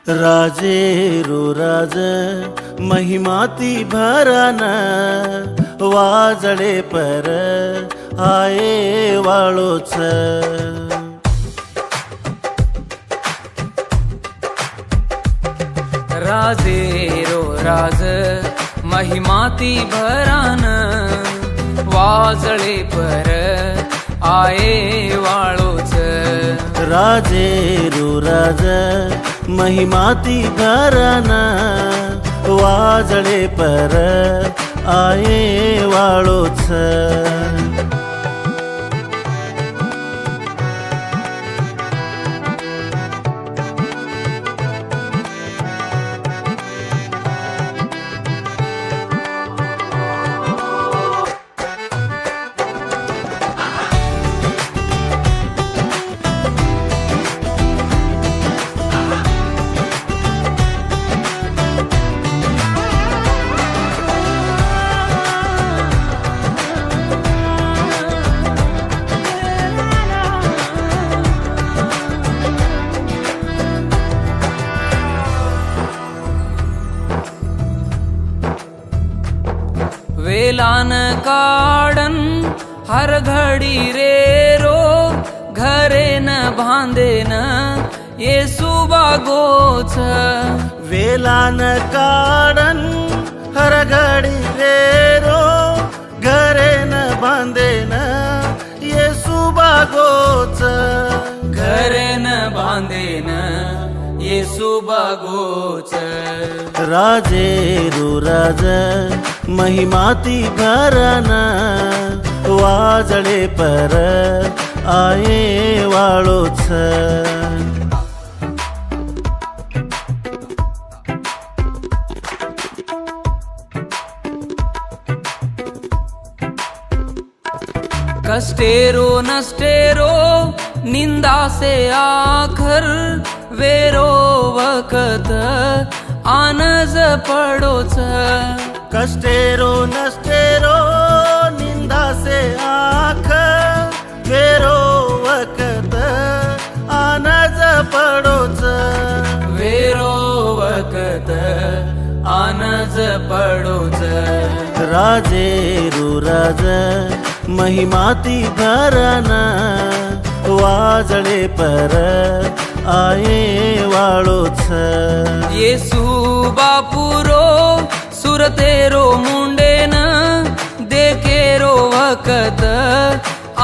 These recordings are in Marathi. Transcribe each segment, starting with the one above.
राजेरो राज महिमाती भरान वाजळे पर आये वाळोच राजेरो राज महिमाती भरान वाजळे पर आये वाळोच राजेरो राज महिमाती भरान वाजळे पर आये वाळोच वेलान काढन हर घडी रे रो घरे न बांधेन येसु बागोच वेलान काढन हर घडी रे रो घरे न बांधेन येसु बागोच घरे न बांधेन येसु बागोच राजेरो राज महिमाती भरान वाजळे पर आये वाळोच कष्टेरो नष्टेरो निंदा से आखर वेरो वकत आनज पडोच कष्टेरो नष्टेरो निंदा से आख वेरो वकत आनज पडोच वेरो वकत आनज पडोच राजेरो राज महिमाती भरान वाजळे पर आये वाळोच येसु बापुरो सुरतेरो मुंडेन देखेरो वकत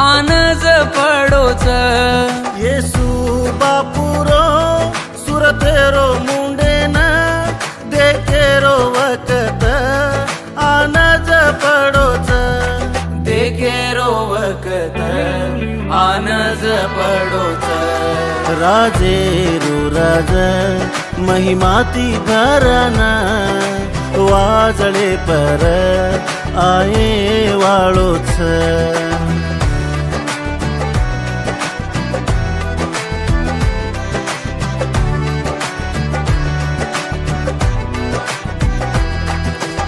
आनज पडोच येसू बापुरो सुरतेरो मुंडेन देखेरो वकत आनज पडोच देखेरो वकत आनज पडोच राजेरो राज महिमाती भरान वाजळे पर आये वाळोच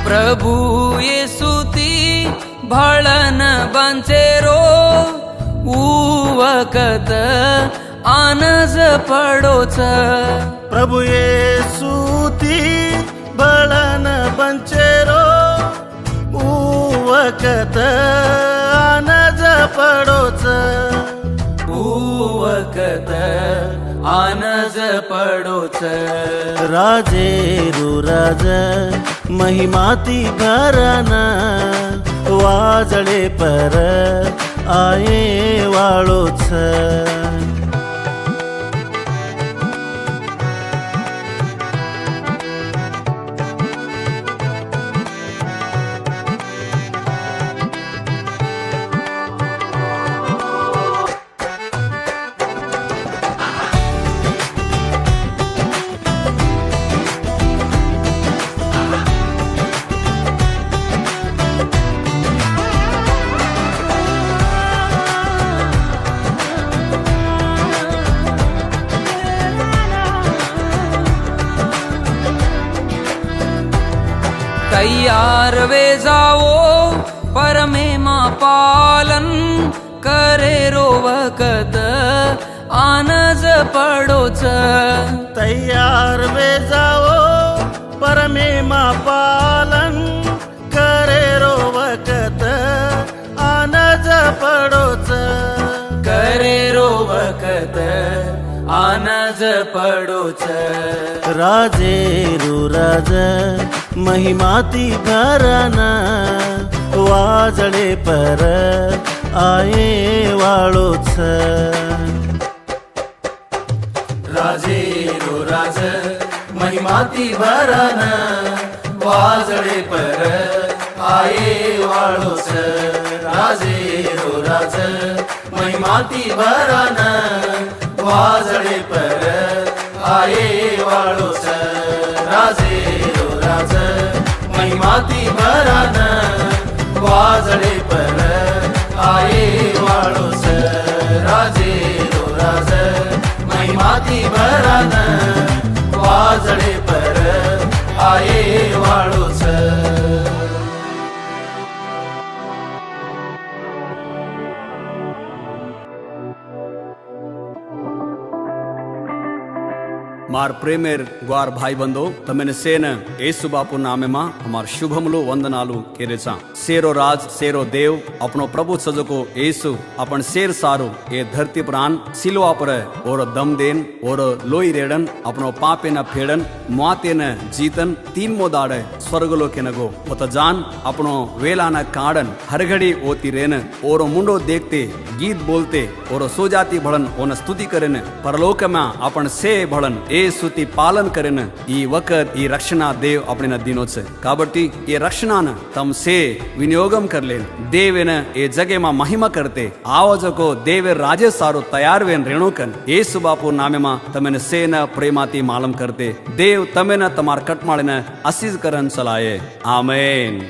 प्रभु येसुती भळन बंचेरो उवकत आनज पडोच प्रभु येसू ती बळन बंचेरो उवकत आनज पडोच उवकत आनज पडोच राजेरो राज महिमाती भरान वाजळे पर आये वाळोच तैयार वे जाओ परमे मा पालन करे रोवकत आनज पडोच तैयार वे जाओ परमेमा पालन करे रो वखत आनज पडोच करे रो वखत आनज पडोच राजे रुराज महिमाती भरन वाजळे पर आये वाळोच राजे रो राज महिमाती भरन वाजळे पर आये वाळोच राजे रो राज महिमाती भरन वाजळे पर आये वाळोच राजे रो राज महिमाती भरन वाजळे पर आये वाळोच राजे रो राज महिमाती भरन वाजळे पर आये वाळोच मार प्रेमेर ग्वार भाई बंधो तमेने सेन येसु बापू नामे मा हमार शुभमलो वंदनालु केरेचा सेरो राज सेरो देव अपनो प्रभु सजको येसु अपन शेर सारो ये धरती प्राण सिलवा पर और दम देन और लोई रेडन अपनो पापे न फेडन मुआते न जीतन तीन मोदाड़े स्वर्गलो के नगो उत जान अपनो वेला न काड़न हर घड़ी ओती रेन और मुंडो देखते गीत बोलते और सो जाती भड़न ओन स्तुति करेन परलोक में अपन से भड़न ए स्तुति पालन करेन ई वक्त ई रक्षणा देव अपने दिनों से काबट्टी ये रक्षणा न तम से विनियोगम कर लेन देवेन ये जगह में महिमा करते आवाज को देवे राजे सारो तैयार वेन रेणुकन येसु बापू नामे मा तमेन सेन प्रेमाती मालम करते देव तमेन तमार कटमाड़े न असीज करन चलाए आमेन।